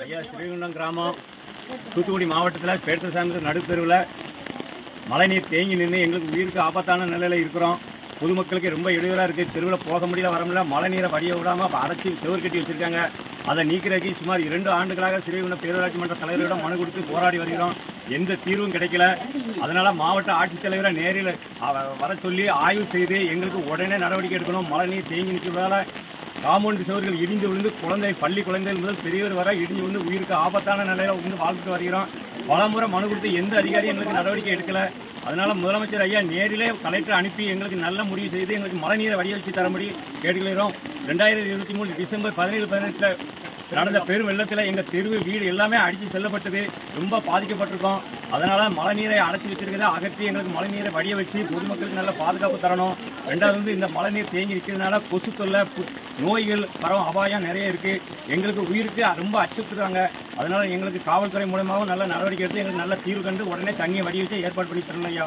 ஐயா, ஸ்ரீகுண்டம் கிராமம் தூத்துக்குடி மாவட்டத்தில் பேட்டர் சாமி நடுத்தெருவில் மழைநீர் தேங்கி நின்று எங்களுக்கு உயிருக்கு ஆபத்தான நிலையில் இருக்கிறோம். பொதுமக்களுக்கு ரொம்ப இடையூறாக இருக்குது. தெருவில் போக முடியல, வர முடியல. மழை நீரை வடிய விடாமல் அடைச்சி சுவர் கட்டி வச்சுருக்காங்க. அதை நீக்கிறதுக்கு சுமார் 2 ஆண்டுகளாக ஸ்ரீகுண்டம் பேரூராட்சி மன்ற தலைவரிடம் மனு கொடுத்து போராடி வருகிறோம். எந்த தீர்வும் கிடைக்கல. அதனால் மாவட்ட ஆட்சித்தலைவரை நேரில் வர சொல்லி ஆய்வு செய்து எங்களுக்கு உடனே நடவடிக்கை எடுக்கணும். மழை நீர் தேங்கி நிற்கிறதால காம்பவுண்டு சுவர்கள் இடிந்து விழுந்து பள்ளி குழந்தைகள் முதல் பெரியவர் வர இடிஞ்சு விழுந்து உயிருக்கு ஆபத்தான நிலையில் வந்து வாழ்ந்துட்டு வருகிறோம். பல முறை மனு கொடுத்து எந்த அதிகாரியும் எங்களுக்கு நடவடிக்கை எடுக்கல. அதனால் முதலமைச்சர் ஐயா நேரிலே கலெக்டர் அனுப்பி எங்களுக்கு நல்ல முடிவு செய்து எங்களுக்கு மழை நீரை வடிய வச்சு தரும்படி கேட்டுக்கிறோம். 2023 டிசம்பர் 17-18 நடந்த பெரும் வெள்ளத்தில் எங்கள் தெருவு வீடு எல்லாமே அடித்து செல்லப்பட்டது. ரொம்ப பாதிக்கப்பட்டிருக்கோம். அதனால் மழை நீரை அடைச்சி வச்சிருக்கிறத அகற்றி எங்களுக்கு மழை நீரை வடிய வச்சு பொதுமக்களுக்கு நல்ல பாதுகாப்பு தரணும். ரெண்டாவது இந்த மழை நீர் தேங்கி இருக்கிறதுனால கொசு தொல்லை, நோய்கள் பரவும் அபாயம் நிறைய இருக்குது. எங்களுக்கு உயிருக்கு ரொம்ப அச்சுறுத்துறாங்க. அதனால் எங்களுக்கு காவல்துறை மூலமாகவும் நல்ல நடவடிக்கை எடுத்து எங்களுக்கு நல்ல தீர்வு கண்டு உடனே தண்ணியை வடிய வச்சு ஏற்பாடு பண்ணி தரணும் ஐயா.